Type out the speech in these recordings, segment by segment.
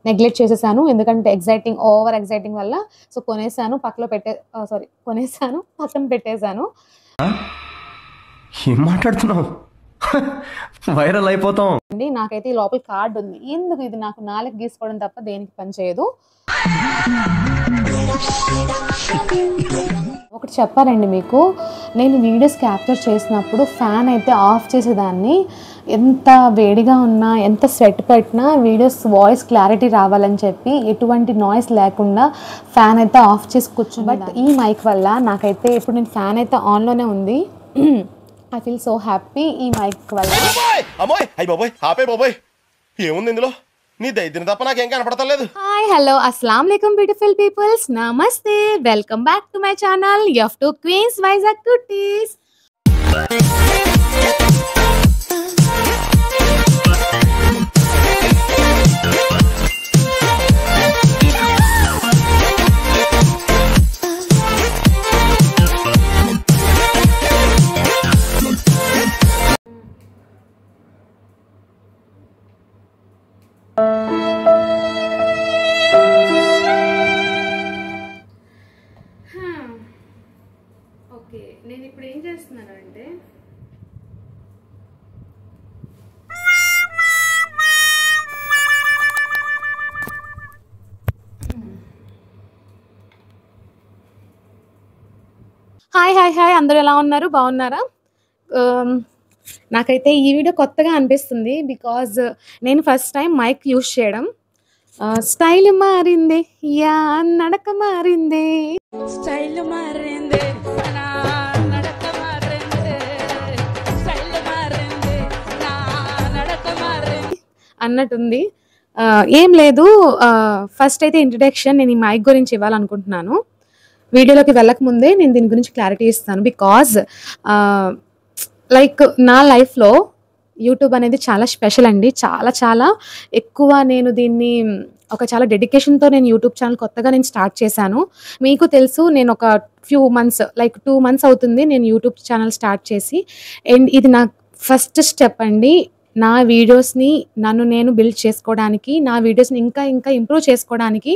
Neglect చేసేసాను. ఎందుకంటే over exciting వల్ల. సో, కొనేసాను. కొనేసాను. పక్కన పెట్టేసాను. ఏం మాట్లాడుతున్నావు? వైరల్ అయిపోతాం. నాకైతే ఈ లోపల కార్డ్ ఉంది. ఎందుకు ఇది నాకు నాలుగు గీసుకోవడం తప్ప దేనికి పని చేయదు. ఒకటి చెప్పాలండి మీకు, నేను వీడియోస్ క్యాప్చర్ చేసినప్పుడు ఫ్యాన్ అయితే ఆఫ్ చేసేదాన్ని. ఎంత వేడిగా ఉన్నా, ఎంత స్వెట్ పెట్టినా వీడియోస్ వాయిస్ క్లారిటీ రావాలని చెప్పి ఎటువంటి నాయిస్ లేకుండా ఫ్యాన్ అయితే ఆఫ్ చేసి కూర్చుని. బట్ ఈ మైక్ వల్ల నాకైతే ఇప్పుడు నేను ఫ్యాన్ అయితే ఆన్లోనే ఉంది. ఐ ఫీల్ సో హ్యాపీ ఈ మైక్ వల్ల. ఏముంది ఇందులో? నీ దైద్యం తప్ప నాకేం కనపడతలేదు. హాయ్, హలో, అస్సలాం వాలేకుమ్ బ్యూటిఫుల్ పీపుల్స్. నమస్తే, welcome back to my channel F2 Queens Vizag cuties. Okay, నేను ఇప్పుడు ఏం చేస్తున్నానంటే హాయ్ అందరూ ఎలా ఉన్నారు? బాగున్నారా? నాకైతే ఈ వీడియో కొత్తగా అనిపిస్తుంది. బికాజ్ నేను ఫస్ట్ టైం మైక్ యూజ్ చేయడం. స్టైల్ మారిందే, యా నడక మారిందే, స్టైల్ మారిందే, నా నడక మారిందే, స్టైల్ మారిందే, నా నడక మారిందే అన్నట్టుంది. ఏం లేదు, ఫస్ట్ అయితే ఇంట్రడక్షన్ నేను ఈ మైక్ గురించి ఇవ్వాలనుకుంటున్నాను. వీడియోలోకి వెళ్ళకముందే నేను దీని గురించి క్లారిటీ ఇస్తాను. బికాజ్ లైక్ నా లైఫ్లో యూట్యూబ్ అనేది చాలా స్పెషల్ అండి. చాలా ఎక్కువ నేను దీన్ని చాలా డెడికేషన్తో నేను యూట్యూబ్ ఛానల్ కొత్తగా నేను స్టార్ట్ చేశాను. మీకు తెలుసు, నేను ఒక ఫ్యూ మంత్స్, లైక్ 2 months అవుతుంది నేను యూట్యూబ్ ఛానల్ స్టార్ట్ చేసి. అండ్ ఇది నా ఫస్ట్ స్టెప్ అండి. నా వీడియోస్ని నన్ను నేను బిల్డ్ చేసుకోవడానికి, నా వీడియోస్ని ఇంకా ఇంప్రూవ్ చేసుకోవడానికి.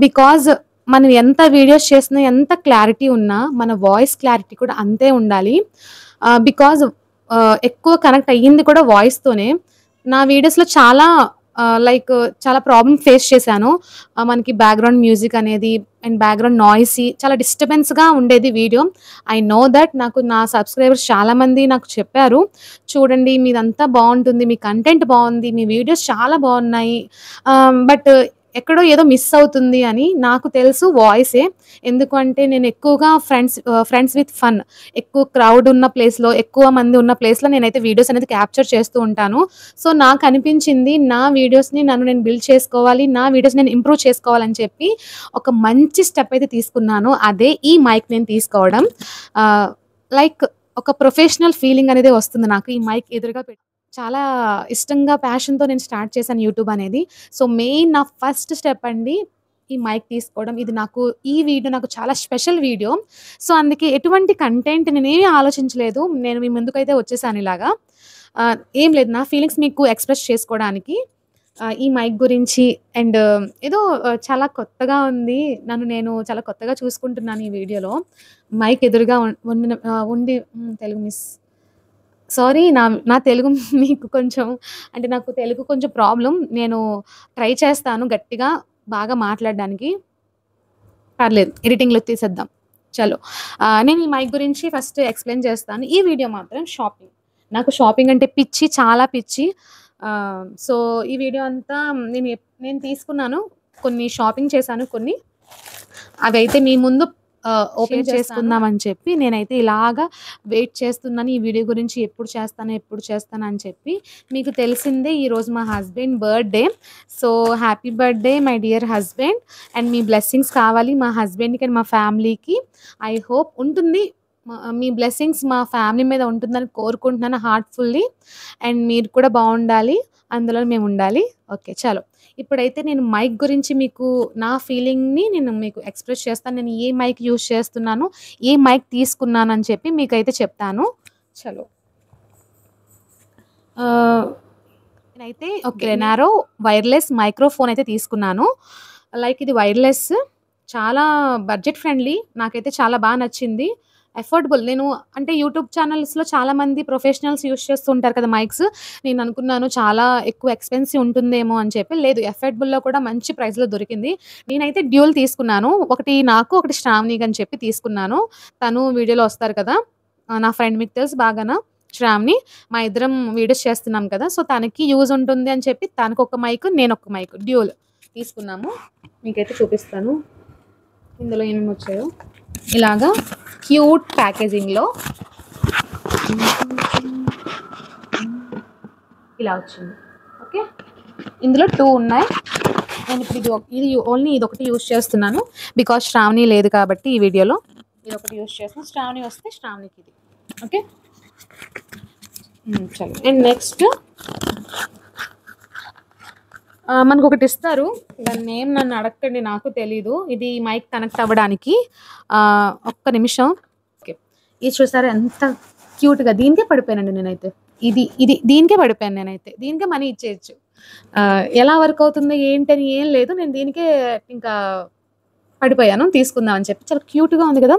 బికాజ్ మనం ఎంత వీడియోస్ చేసినా, ఎంత క్లారిటీ ఉన్నా, మన వాయిస్ క్లారిటీ కూడా అంతే ఉండాలి. బికాజ్ ఎక్కువ కనెక్ట్ అయ్యింది కూడా వాయిస్తోనే. నా వీడియోస్లో చాలా ప్రాబ్లమ్ ఫేస్ చేశాను. మనకి బ్యాక్గ్రౌండ్ మ్యూజిక్ అనేది అండ్ బ్యాక్గ్రౌండ్ నాయిసీ చాలా డిస్టర్బెన్స్గా ఉండేది వీడియో. I know that. నాకు నా సబ్స్క్రైబర్స్ చాలామంది నాకు చెప్పారు, చూడండి మీదంతా బాగుంటుంది, మీ కంటెంట్ బాగుంది, మీ వీడియోస్ చాలా బాగున్నాయి, బట్ ఎక్కడో ఏదో మిస్ అవుతుంది అని. నాకు తెలుసు వాయిసే. ఎందుకంటే నేను ఎక్కువగా ఫ్రెండ్స్ విత్ ఫన్, ఎక్కువ క్రౌడ్ ఉన్న ప్లేస్లో, ఎక్కువ మంది ఉన్న ప్లేస్లో నేనైతే వీడియోస్ అనేది క్యాప్చర్ చేస్తూ ఉంటాను. సో నాకు అనిపించింది నా వీడియోస్ని నన్ను నేను బిల్డ్ చేసుకోవాలి, నా వీడియోస్ నేను ఇంప్రూవ్ చేసుకోవాలని చెప్పి ఒక మంచి స్టెప్ అయితే తీసుకున్నాను. అదే ఈ మైక్ నేను తీసుకోవడం. లైక్ ఒక ప్రొఫెషనల్ ఫీలింగ్ అనేది వస్తుంది నాకు ఈ మైక్ ఎదురుగా పెట్టి. చాలా ఇష్టంగా, ప్యాషన్తో నేను స్టార్ట్ చేశాను యూట్యూబ్ అనేది. సో మెయిన్ నా ఫస్ట్ స్టెప్ అండి ఈ మైక్ తీసుకోవడం. ఈ వీడియో నాకు చాలా స్పెషల్ వీడియో. సో అందుకే ఎటువంటి కంటెంట్ నేనేమీ ఆలోచించలేదు, నేను మీ ముందుకైతే వచ్చేసాను ఇలాగా. ఏం లేదు, నా ఫీలింగ్స్ మీకు ఎక్స్ప్రెస్ చేసుకోవడానికి ఈ మైక్ గురించి. అండ్ ఏదో చాలా కొత్తగా ఉంది, నన్ను నేను చాలా కొత్తగా చూసుకుంటున్నాను ఈ వీడియోలో. మైక్ ఎదురుగా ఉండి తెలుగు మిస్ సారీ, నా తెలుగు మీకు కొంచెం, అంటే నాకు తెలుగు కొంచెం ప్రాబ్లం. నేను ట్రై చేస్తాను గట్టిగా బాగా మాట్లాడడానికి. పర్లేదు, ఎడిటింగ్లో తీసేద్దాం. చలో, నేను ఈ మైక్ గురించి ఫస్ట్ ఎక్స్ప్లెయిన్ చేస్తాను. ఈ వీడియో మాత్రం షాపింగ్. నాకు షాపింగ్ అంటే పిచ్చి, చాలా పిచ్చి. సో ఈ వీడియో అంతా నేను తీసుకున్నాను, కొన్ని షాపింగ్ చేశాను, కొన్ని అవి అయితే మీ ముందు ఓపెన్ చేసుకుందామని చెప్పి నేనైతే ఇలాగా వెయిట్ చేస్తున్నాను. ఈ వీడియో గురించి ఎప్పుడు చేస్తాను అని చెప్పి. మీకు తెలిసిందే, ఈరోజు మా husband birthday. So happy birthday my dear husband. And me blessings కావాలి మా హస్బెండ్కి అండ్ మా ఫ్యామిలీకి. ఐ హోప్ ఉంటుంది, మీ బ్లెస్సింగ్స్ మా ఫ్యామిలీ మీద ఉంటుందని కోరుకుంటున్నాను హార్ట్ఫుల్లీ. అండ్ మీరు కూడా బాగుండాలి, అందులో మేము ఉండాలి. ఓకే, చలో ఇప్పుడైతే నేను మైక్ గురించి మీకు నా ఫీలింగ్ని నేను మీకు ఎక్స్ప్రెస్ చేస్తాను. నేను ఏ మైక్ యూజ్ చేస్తున్నాను, ఏ మైక్ తీసుకున్నాను అని చెప్పి మీకైతే చెప్తాను. చలో, నేనైతే గ్రెనారో వైర్లెస్ మైక్రోఫోన్ అయితే తీసుకున్నాను. లైక్ ఇది వైర్లెస్ చాలా బడ్జెట్ ఫ్రెండ్లీ. నాకైతే చాలా బాగా నచ్చింది. అఫోర్డబుల్. నేను అంటే యూట్యూబ్ ఛానల్స్‌లో చాలామంది ప్రొఫెషనల్స్ యూజ్ చేస్తూ ఉంటారు కదా మైక్స్. నేను అనుకున్నాను చాలా ఎక్కువ ఎక్స్‌పెన్సివ్ ఉంటుందేమో అని చెప్పి. లేదు, అఫోర్డబుల్‌లో కూడా మంచి ప్రైస్‌లో దొరికింది. నేనైతే డ్యూల్ తీసుకున్నాను. ఒకటి నాకు, ఒకటి శ్రావణికి అని చెప్పి తీసుకున్నాను. తను వీడియోలో వస్తారు కదా! నా ఫ్రెండ్ మీకు తెలుసు బాగాన శ్రావణి. మా ఇద్దరం వీడియోస్ చేస్తున్నాం కదా! సో, తనకి యూజ్ ఉంటుంది అని చెప్పి తనకొక మైక్, నేనొక మైక్ డ్యూల్ తీసుకున్నాము. మీకైతే చూపిస్తాను. ఇందులో ఏమేమి వచ్చాయో. ఇలాగా క్యూట్ ప్యాకేజింగ్‌లో ఇలా వచ్చింది. ఓకే. ఇందులో 2 ఉన్నాయి. నేను ఇప్పుడు ఇది ఓన్లీ ఇదొకటి యూజ్ చేస్తున్నాను. బికాజ్ శ్రావణి లేదు కాబట్టి ఈ వీడియోలో ఇదొకటి యూజ్ చేస్తున్నాను. శ్రావణి వస్తే శ్రావణికి ఇది. ఓకే. చలో. అండ్ నెక్స్ట్ మనకు ఒకటి ఇస్తారు. దాని నేమ్ నన్ను అడగండి, నాకు తెలీదు. ఇది మైక్ కనెక్ట్ అవ్వడానికి. ఒక్క నిమిషం. ఓకే. ఇది చూసారా ఎంత క్యూట్గా. దీనికే పడిపోయానండి నేనైతే. ఇది ఇది దీనికే పడిపోయాను నేనైతే. దీనికే మనీ ఇచ్చేయచ్చు. ఎలా వర్క్ అవుతుందో ఏంటని ఏం లేదు. నేను దీనికే ఇంకా పడిపోయాను తీసుకుందాం అని చెప్పి. చాలా క్యూట్గా ఉంది కదా,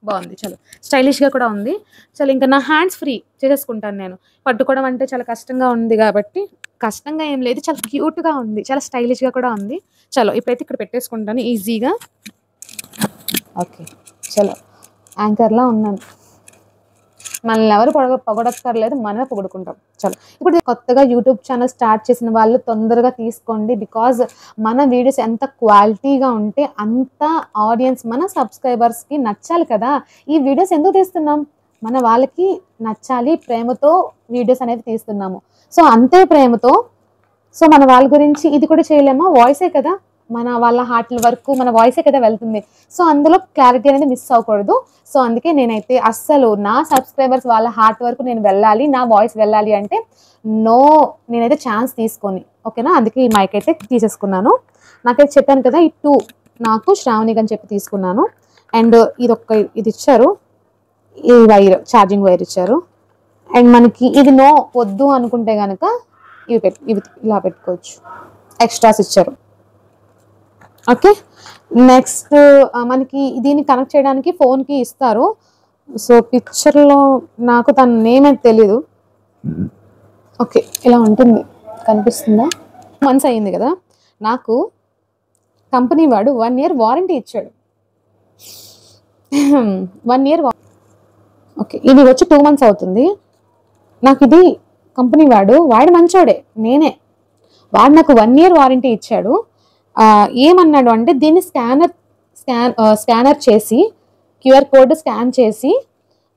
బాగుంది. చలో, స్టైలిష్గా కూడా ఉంది. చలో, ఇంకా నా హ్యాండ్స్ ఫ్రీ చేసేసుకుంటాను నేను. పట్టుకోవడం అంటే చాలా కష్టంగా ఉంది కాబట్టి. కష్టంగా ఏం లేదు, చాలా క్యూట్గా ఉంది, చాలా స్టైలిష్గా కూడా ఉంది. చలో, ఇప్పుడైతే ఇక్కడ పెట్టేసుకుంటాను ఈజీగా. ఓకే. చలో, యాంకర్లా ఉన్నాను. మనల్ని ఎవరు పొగడక్కర్లేదు, మనమే పొగుడుకుంటాం. చలో, ఇప్పుడు కొత్తగా యూట్యూబ్ ఛానల్ స్టార్ట్ చేసిన వాళ్ళు తొందరగా తీసుకోండి. బికాజ్ మన వీడియోస్ ఎంత క్వాలిటీగా ఉంటే అంత ఆడియన్స్, మన సబ్స్క్రైబర్స్కి నచ్చాలి కదా. ఈ వీడియోస్ ఎందుకు తీస్తున్నాం? మన వాళ్ళకి నచ్చాలి, ప్రేమతో వీడియోస్ అనేవి తీస్తున్నాము. సో అంతే ప్రేమతో. సో మన వాళ్ళ గురించి ఇది కూడా చేయలేమా? వాయిసే కదా, మన వాళ్ళ హార్ట్ల వరకు మన వాయిసే కదా వెళ్తుంది. సో అందులో క్లారిటీ అనేది మిస్ అవ్వకూడదు. సో అందుకే నేనైతే అస్సలు నా సబ్స్క్రైబర్స్ వాళ్ళ హార్ట్ వరకు నేను వెళ్ళాలి, నా వాయిస్ వెళ్ళాలి అంటే నేనైతే ఛాన్స్ తీసుకొని, ఓకేనా. అందుకే ఈ మైక్ అయితే తీసేసుకున్నాను. నాకైతే చెప్పాను కదా, ఈ 2 నాకు శ్రావణికి అని చెప్పి తీసుకున్నాను. అండ్ ఇది ఇచ్చారు, ఈ వైర్, ఛార్జింగ్ వైర్ ఇచ్చారు. అండ్ మనకి ఇది వద్దు అనుకుంటే కనుక ఇవి ఇలా పెట్టుకోవచ్చు. ఎక్స్ట్రాస్ ఇచ్చారు. ఓకే. నెక్స్ట్ మనకి దీన్ని కనెక్ట్ చేయడానికి ఫోన్కి ఇస్తారు. సో పిక్చర్లో నాకు తన నేమ్ అయితే తెలీదు. ఓకే, ఇలా ఉంటుంది, కనిపిస్తుందా? మంత్స్ అయ్యింది కదా. నాకు కంపెనీ వాడు 1 year వారంటీ ఇచ్చాడు. 1 year. ఓకే, ఇది వచ్చి 2 months అవుతుంది. నాకు ఇది కంపెనీ వాడు మంచోడే, వాడు నాకు 1 year వారంటీ ఇచ్చాడు. ఏమన్నాడు అంటే దీన్ని స్కానర్ చేసి క్యూఆర్ కోడ్ స్కాన్ చేసి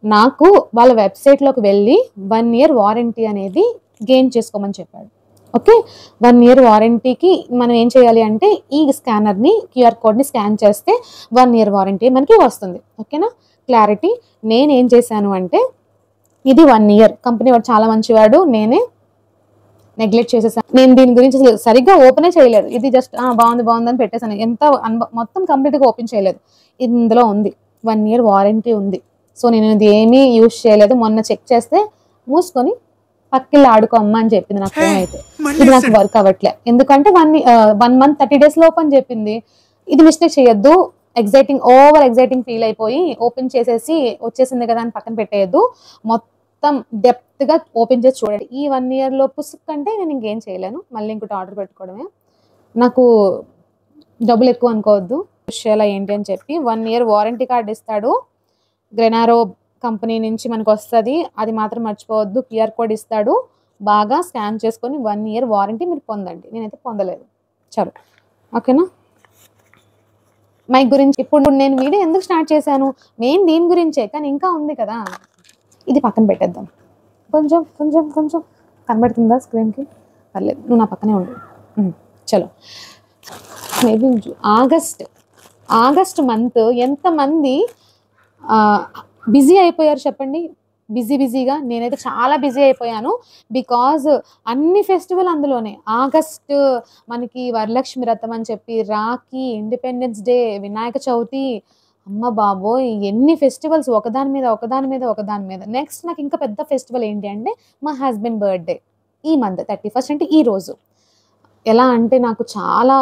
నాకు వాళ్ళ వెబ్సైట్లోకి వెళ్ళి 1 year వారంటీ అనేది గెయిన్ చేసుకోమని చెప్పాడు. ఓకే. 1 year వారంటీకి మనం ఏం చేయాలి అంటే ఈ స్కానర్ని, క్యూఆర్ కోడ్ని స్కాన్ చేస్తే 1 year వారంటీ మనకి వస్తుంది. ఓకేనా, క్లారిటీ. నేనేం చేశాను అంటే ఇది 1 year, కంపెనీ వాడు చాలా మంచివాడు, నేనే నెగ్లెక్ట్ చేసేసాను. నేను దీని గురించి సరిగ్గా ఓపెనే చేయలేదు. ఇది జస్ట్ బాగుంది అని పెట్టేశాను. మొత్తం కంప్లీట్గా ఓపెన్ చేయలేదు. ఇందులో ఉంది 1 year వారంటీ ఉంది. సో నేను ఇది ఏమీ యూజ్ చేయలేదు. మొన్న చెక్ చేస్తే మూసుకొని పక్కిల్లు ఆడుకోమ్మా అని చెప్పింది నాకు ఫోన్ అయితే. ఇది నాకు వర్క్ అవ్వట్లే, ఎందుకంటే 1 month 30 days లోపు అని చెప్పింది. ఇది మిస్టేక్ చేయొద్దు. ఓవర్ ఎగ్జైటింగ్ ఫీల్ అయిపోయి ఓపెన్ చేసేసి వచ్చేసింది కదా అని పక్కన పెట్టేయద్దు. మొత్తం డెప్త్గా ఓపెన్ చేసి చూడండి. ఈ 1 year లో పుస్తకం అంటే నేను ఇంకేం చేయలేను, మళ్ళీ ఇంకోటి ఆర్డర్ పెట్టుకోవడమే. నాకు డబ్బులు ఎక్కువ అనుకోవద్దు. చేయాలా ఏంటి అని చెప్పి 1 year వారంటీ కార్డ్ ఇస్తాడు. గ్రెనారో కంపెనీ నుంచి మనకు వస్తుంది, అది మాత్రం మర్చిపోవద్దు. క్యూఆర్ కోడ్ ఇస్తాడు, బాగా స్కాన్ చేసుకొని 1 year వారంటీ మీరు పొందండి. నేనైతే పొందలేదు. చలో, ఓకేనా. మైక్ గురించి ఇప్పుడు నేను వీడియో ఎందుకు స్టార్ట్ చేశాను, మెయిన్ దీని గురించే, కానీ ఇంకా ఉంది కదా. ఇది పక్కన పెట్టేద్దాం. కొంచెం కొంచెం కొంచెం కనబడుతుందా స్క్రీన్కి? పర్లేదు, నువ్వు నా పక్కనే ఉండు. చలో, మేబీ ఆగస్ట్ మంత్ ఎంతమంది బిజీ అయిపోయారు చెప్పండి. బిజీగా నేనైతే చాలా బిజీ అయిపోయాను. బికాజ్ అన్ని ఫెస్టివల్ అందులోనే. ఆగస్ట్ మనకి వరలక్ష్మి వ్రతం అని చెప్పి, రాఖీ, ఇండిపెండెన్స్ డే, వినాయక చవితి, అమ్మ బాబోయ్ ఎన్ని ఫెస్టివల్స్ ఒకదాని మీద. నెక్స్ట్ నాకు ఇంకా పెద్ద ఫెస్టివల్ ఏంటి అంటే మా హస్బెండ్ బర్త్డే. ఈ మంత్ 31st అంటే ఈ రోజు. ఎలా అంటే నాకు చాలా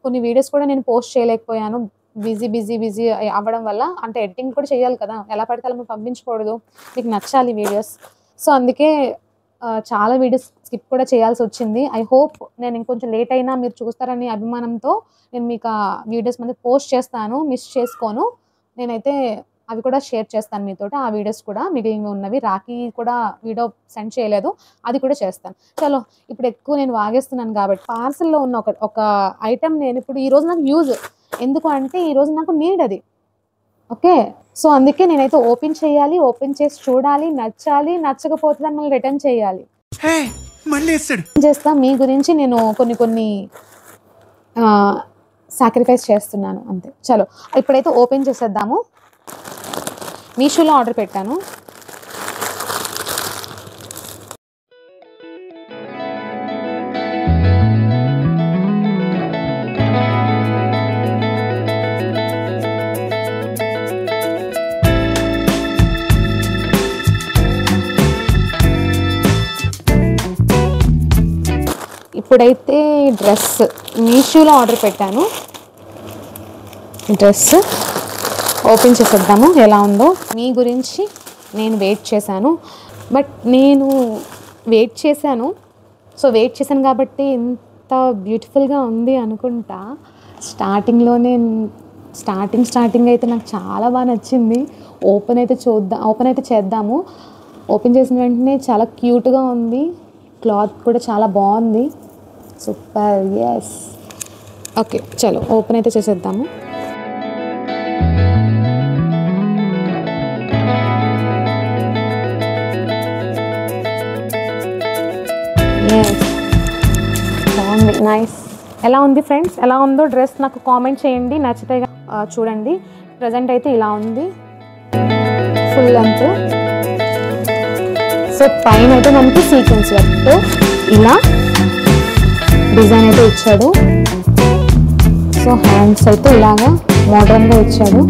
కొన్ని వీడియోస్ కూడా నేను పోస్ట్ చేయలేకపోయాను. బిజీ అవ్వడం వల్ల. అంటే ఎడిటింగ్ కూడా చేయాలి కదా! ఎలా పడితే అలా పంపించకూడదు. మీకు నచ్చాలి వీడియోస్. సో, అందుకే చాలా వీడియోస్ స్కిప్ కూడా చేయాల్సొచ్చింది. ఐ హోప్ నేను ఇంకొంచెం లేట్ అయినా మీరు చూస్తారనే అభిమానంతో నేను మీకు ఆ వీడియోస్ పోస్ట్ చేస్తాను. మిస్ చేసుకోను. నేనైతే అవి కూడా షేర్ చేస్తాను మీతోటి. ఆ వీడియోస్ కూడా మిగిలినవి ఉన్నవి. రాఖీ కూడా వీడియో సెండ్ చేయలేదు. అది కూడా చేస్తాను. చలో ఇప్పుడు ఎక్కువ నేను వాగేస్తున్నాను కాబట్టి పార్సెల్‌లో ఉన్న ఒక ఐటెమ్ నేను ఇప్పుడు ఈరోజు నాకు యూజ్. ఎందుకు అంటే ఈరోజు నాకు నీడ్ అది. ఓకే. సో, అందుకే నేనైతే ఓపెన్ చేయాలి. ఓపెన్ చేసి చూడాలి. నచ్చాలి. నచ్చకపోతే దాన్ని మళ్ళీ రిటర్న్ చేయాలి. చేస్తా. మీ గురించి నేను కొన్ని సాక్రిఫైస్ చేస్తున్నాను అంతే. చలో ఇప్పుడైతే ఓపెన్ చేసేద్దాము. మీషోలో ఆర్డర్ పెట్టాను. ఇప్పుడైతే డ్రెస్ మీషోలో ఆర్డర్ పెట్టాను. డ్రెస్ ఓపెన్ చేసేద్దాము ఎలా ఉందో. మీ గురించి నేను వెయిట్ చేశాను. బట్ నేను వెయిట్ చేశాను. సో, వెయిట్ చేశాను కాబట్టి ఇంత బ్యూటిఫుల్గా ఉంది అనుకుంటా. స్టార్టింగ్ అయితే నాకు చాలా బాగా నచ్చింది. ఓపెన్ అయితే చేద్దాము. ఓపెన్ చేసిన వెంటనే చాలా క్యూట్గా ఉంది. క్లాత్ కూడా చాలా బాగుంది. సూపర్. ఎస్. ఓకే చలో ఓపెన్ అయితే చేసేద్దాము. బాగుంది. నైస్. ఎలా ఉంది ఫ్రెండ్స్? ఎలా ఉందో డ్రెస్ నాకు కామెంట్ చేయండి. నచ్చితే చూడండి. ప్రజెంట్ అయితే ఇలా ఉంది. Full length. సో, పైన అయితే మనకి సీక్వెన్స్ వర్క్తో ఇలా డిజైన్ అయితే ఇచ్చాడు. సో, హ్యాండ్స్ అయితే ఇలాగా మోడర్న్గా ఇచ్చాడు.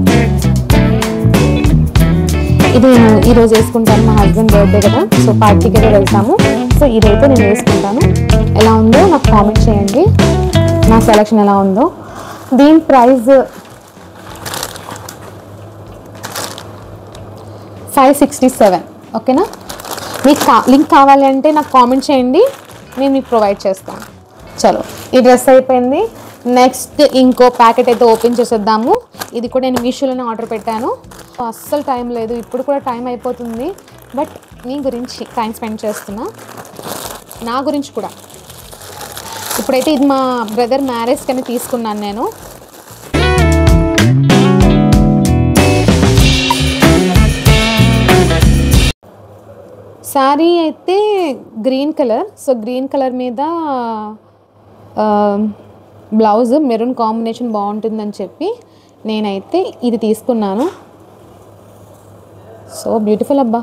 ఇది నేను ఈరోజు వేసుకుంటాను. మా హస్బెండ్ బర్త్డే కదా. సో, పార్టీకి అయితే వెళ్తాము. సో, ఇదైతే నేను వేసుకుంటాను. ఎలా ఉందో నాకు కామెంట్ చేయండి. నా సెలెక్షన్ ఎలా ఉందో. దీని ప్రైస్ 567. ఓకేనా? మీకు లింక్ కావాలి అంటే నాకు కామెంట్ చేయండి. నేను మీకు ప్రొవైడ్ చేస్తాను. చలో ఈ డ్రెస్ అయిపోయింది. నెక్స్ట్ ఇంకో ప్యాకెట్ అయితే ఓపెన్ చేసేద్దాము. ఇది కూడా నేను మీషోలోనే ఆర్డర్ పెట్టాను. అస్సలు టైం లేదు. ఇప్పుడు కూడా టైం అయిపోతుంది. బట్ మీ గురించి టైం స్పెండ్ చేస్తున్నా. నా గురించి కూడా. ఇప్పుడైతే ఇది మా బ్రదర్ మ్యారేజ్ కని తీసుకున్నాను నేను. శారీ అయితే green colour. So, green colour మీద బ్లౌజ్ మెరూన్ కాంబినేషన్ బాగుంటుందని చెప్పి నేనైతే ఇది తీసుకున్నాను. సో, బ్యూటిఫుల్ అబ్బా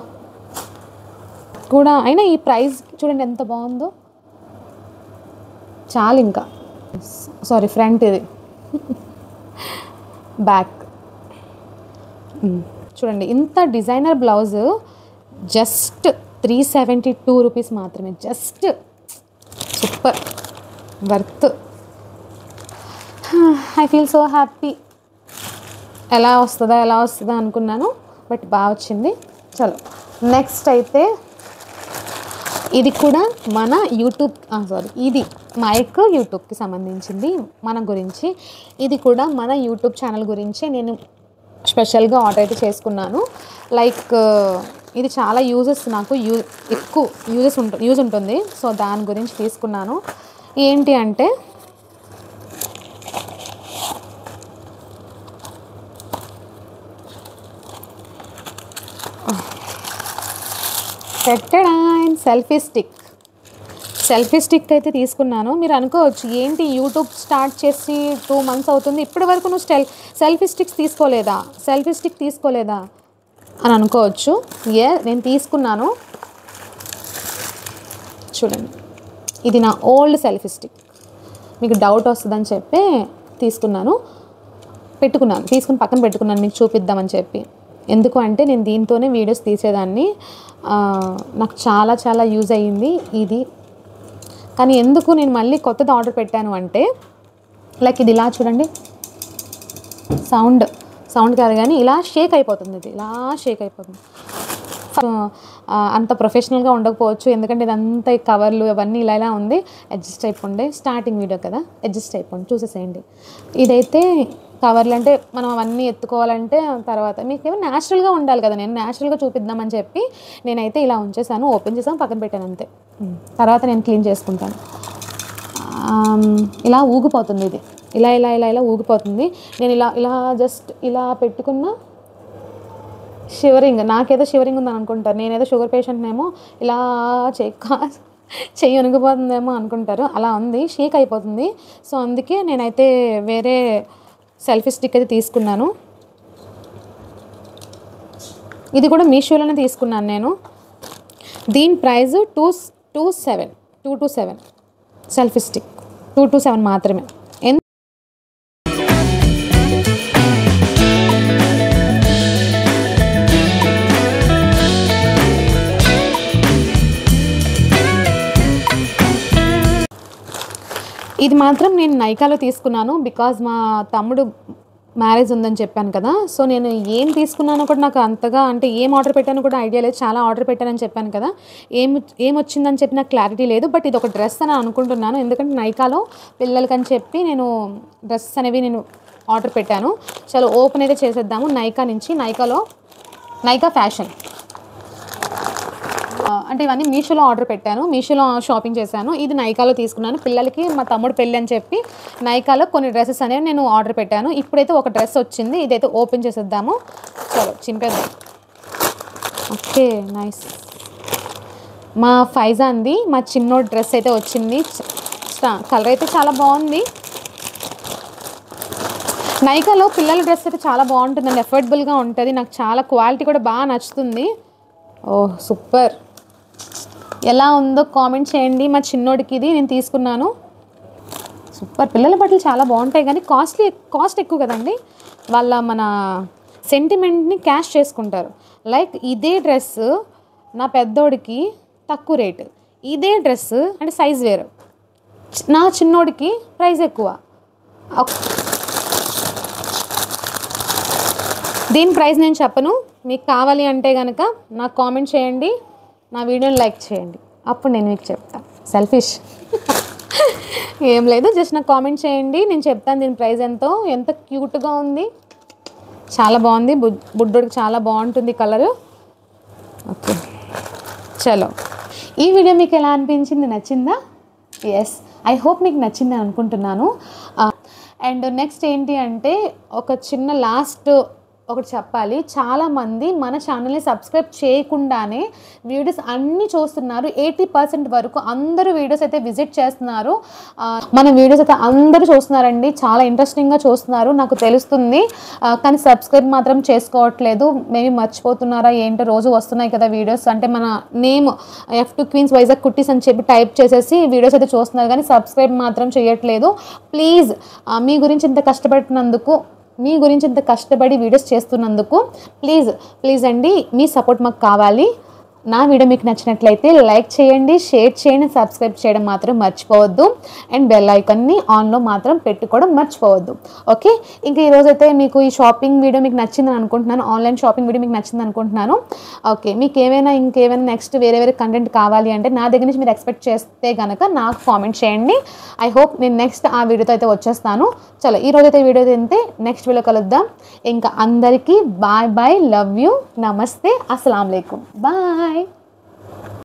కూడా. అయినా ఈ ప్రైస్ చూడండి ఎంత బాగుందో. చాలు ఇంకా. సారీ, ఫ్రంట్ ఇది. బ్యాక్ చూడండి. ఇంత డిజైనర్ బ్లౌజ్ జస్ట్ 372 రూపీస్ మాత్రమే. Just super worth. I feel so happy. ఎలా వస్తుందా అనుకున్నాను. బట్ బాగా వచ్చింది. చలో నెక్స్ట్ అయితే ఇది కూడా మన ఇది మైక్ యూట్యూబ్కి సంబంధించింది. మన గురించి ఇది కూడా మన యూట్యూబ్ ఛానల్ గురించి నేను స్పెషల్గా ఆర్డర్ అయితే చేసుకున్నాను. లైక్ ఇది చాలా నాకు ఎక్కువ యూజ్ ఉంటుంది. సో, దాని గురించి తీసుకున్నాను. ఏంటి అంటే సెల్ఫీ స్టిక్ అయితే తీసుకున్నాను. మీరు అనుకోవచ్చు ఏంటి యూట్యూబ్ స్టార్ట్ చేసి 2 months అవుతుంది, ఇప్పటి వరకు నువ్వు సెల్ఫీ స్టిక్ తీసుకోలేదా అని అనుకోవచ్చు. నేను తీసుకున్నాను. చూడండి, ఇది నా ఓల్డ్ సెల్ఫీ స్టిక్. మీకు డౌట్ వస్తుందని చెప్పి తీసుకుని పక్కన పెట్టుకున్నాను మీకు చూపిద్దామని చెప్పి. ఎందుకు అంటే నేను దీంతోనే వీడియోస్ తీసేదాన్ని. నాకు చాలా యూజ్ అయ్యింది ఇది కానీ ఎందుకు నేను మళ్ళీ కొత్తది ఆర్డర్ పెట్టాను అంటే లైక్ ఇది ఇలా చూడండి, సౌండ్ కాదు కానీ ఇలా షేక్ అయిపోతుంది, ఇది ఇలా షేక్ అయిపోతుంది. అంత ప్రొఫెషనల్గా ఉండకపోవచ్చు, ఎందుకంటే ఇదంతా ఈ కవర్లు అవన్నీ ఇలా ఉంది. అడ్జస్ట్ అయిపోండి, స్టార్టింగ్ వీడియో కదా, అడ్జస్ట్ అయిపోండి, చూసేసేయండి. ఇదైతే కవర్లు అంటే మనం అవన్నీ ఎత్తుకోవాలంటే తర్వాత మీకు ఏమో న్యాచురల్గా ఉండాలి కదా, నేను న్యాచురల్గా చూపిద్దామని చెప్పి నేనైతే ఇలా ఉంచేసాను, ఓపెన్ చేసాను, పక్కన పెట్టాను అంతే. తర్వాత నేను క్లీన్ చేసుకుంటాను. ఇలా ఊగిపోతుంది, ఇది ఇలా ఇలా ఇలా ఇలా ఊగిపోతుంది. నేను ఇలా జస్ట్ ఇలా పెట్టుకున్న షివరింగ్, నాకేదో షివరింగ్ ఉందని అనుకుంటారు, నేనేదో షుగర్ పేషెంట్నేమో, ఇలా చెయ్యి వణిగిపోతుందేమో అనుకుంటారు. అలా ఉంది, షేక్ అయిపోతుంది. సో అందుకే నేనైతే వేరే సెల్ఫీ స్టిక్ అయితే తీసుకున్నాను. ఇది కూడా మీషోలోనే తీసుకున్నాను నేను. దీని ప్రైస్ 227 సెల్ఫీ స్టిక్ 227 మాత్రమే. ఇది మాత్రం నేను నైకాలో తీసుకున్నాను, బికాజ్ మా తమ్ముడు మ్యారేజ్ ఉందని చెప్పాను కదా. సో నేను ఏం తీసుకున్నానో కూడా నాకు అంతగా, అంటే ఏం ఆర్డర్ పెట్టానో కూడా ఐడియా లేదు. చాలా ఆర్డర్ పెట్టానని చెప్పాను కదా, ఏం వచ్చిందని చెప్పి నాకు క్లారిటీ లేదు. బట్ ఇది ఒక డ్రెస్ అని అనుకుంటున్నాను, ఎందుకంటే నైకాలో పిల్లలకని చెప్పి నేను డ్రెస్సెస్ అనేవి నేను ఆర్డర్ పెట్టాను. చాలా ఓపెన్ అయితే చేసేద్దాము. నైకా నుంచి, నైకా ఫ్యాషన్ అంటే ఇవన్నీ మీషోలో ఆర్డర్ పెట్టాను, మీషోలో షాపింగ్ చేశాను. ఇది నైకాలో తీసుకున్నాను. పిల్లలకి మా తమ్ముడు పెళ్ళి అని చెప్పి నైకాలో కొన్ని డ్రెస్సెస్ అనేవి నేను ఆర్డర్ పెట్టాను. ఇప్పుడైతే ఒక డ్రెస్ వచ్చింది, ఇదైతే ఓపెన్ చేసేద్దాము. చలో చింపేద్దాం. Okay, nice. మా ఫైజాన్ది, మా చిన్నోడి డ్రెస్ అయితే వచ్చింది. కలర్ అయితే చాలా బాగుంది. నైకాలో పిల్లల డ్రెస్ అయితే చాలా బాగుంటుందండి, అఫోర్డబుల్గా ఉంటుంది. నాకు చాలా క్వాలిటీ కూడా బాగా నచ్చుతుంది. ఓహ్ సూపర్. ఎలా ఉందో కామెంట్ చేయండి. మా చిన్నోడికి ఇది నేను తీసుకున్నాను. సూపర్. పిల్లల బట్టలు చాలా బాగుంటాయి కానీ కాస్ట్ ఎక్కువ కదండి. మన సెంటిమెంట్ని క్యాష్ చేసుకుంటారు. లైక్ ఇదే డ్రెస్ నా పెద్దోడికి తక్కువ రేటు, ఇదే డ్రెస్ అంటే సైజ్ వేరు, నా చిన్నోడికి ప్రైస్ ఎక్కువ. దీని ప్రైస్ నేను చెప్పను, మీకు కావాలి అంటే కనుక నాకు కామెంట్ చేయండి, నా వీడియోని లైక్ చేయండి, అప్పుడు నేను మీకు చెప్తాను. సెల్ఫిష్ ఏం లేదు, జస్ట్ నాకు కామెంట్ చేయండి, నేను చెప్తాను దీని ప్రైస్ ఎంతో. ఎంత క్యూట్గా ఉంది, చాలా బాగుంది. బుడ్డోడికి చాలా బాగుంటుంది కలరు. ఓకే చలో, ఈ వీడియో మీకు ఎలా అనిపించింది, నచ్చిందా? ఎస్, ఐ హోప్ మీకు నచ్చిందని అనుకుంటున్నాను. అండ్ నెక్స్ట్ ఏంటి అంటే ఒక చిన్న లాస్ట్ ఒకటి చెప్పాలి. చాలామంది మన ఛానల్ని సబ్స్క్రైబ్ చేయకుండానే వీడియోస్ అన్నీ చూస్తున్నారు. 80% వరకు అందరూ వీడియోస్ అయితే విజిట్ చేస్తున్నారు. మన వీడియోస్ అయితే అందరూ చూస్తున్నారండి, చాలా ఇంట్రెస్టింగ్గా చూస్తున్నారు, నాకు తెలుస్తుంది. కానీ సబ్స్క్రైబ్ మాత్రం చేసుకోవట్లేదు. మేబీ మర్చిపోతున్నారా ఏంటో, రోజు వస్తున్నాయి కదా వీడియోస్. అంటే మన నేమ్ F2 Queens వైజాగ్ కుట్టీస్ అని చెప్పి టైప్ చేసేసి వీడియోస్ అయితే చూస్తున్నారు, కానీ సబ్స్క్రైబ్ మాత్రం చేయట్లేదు. ప్లీజ్, మీ గురించి ఇంత కష్టపడినందుకు, మీ గురించి ఇంత కష్టపడి వీడియోస్ చేస్తున్నందుకు ప్లీజ్ అండి, మీ సపోర్ట్ మాకు కావాలి. నా వీడియో మీకు నచ్చినట్లయితే లైక్ చేయండి, షేర్ చేయండి, సబ్స్క్రైబ్ చేయడం మాత్రం మర్చిపోవద్దు. అండ్ బెల్ ఐకాన్ని ఆన్లో మాత్రం పెట్టుకోవడం మర్చిపోవద్దు. ఓకే, ఇంకా ఈరోజైతే మీకు ఈ షాపింగ్ వీడియో మీకు నచ్చిందని అనుకుంటున్నాను, ఆన్లైన్ షాపింగ్ వీడియో మీకు నచ్చింది అనుకుంటున్నాను. ఓకే, మీకు ఇంకేమైనా నెక్స్ట్ వేరే కంటెంట్ కావాలి అంటే నా దగ్గర నుంచి మీరు ఎక్స్పెక్ట్ చేస్తే కనుక నాకు కామెంట్ చేయండి. ఐ హోప్ నేను నెక్స్ట్ ఆ వీడియోతో అయితే వచ్చేస్తాను. చలో, ఈరోజైతే వీడియో తింటే నెక్స్ట్ వీడియో కలుద్దాం. ఇంకా అందరికీ బాయ్ బాయ్, లవ్ యూ, నమస్తే, అస్సలాము అలైకుం, బాయ్.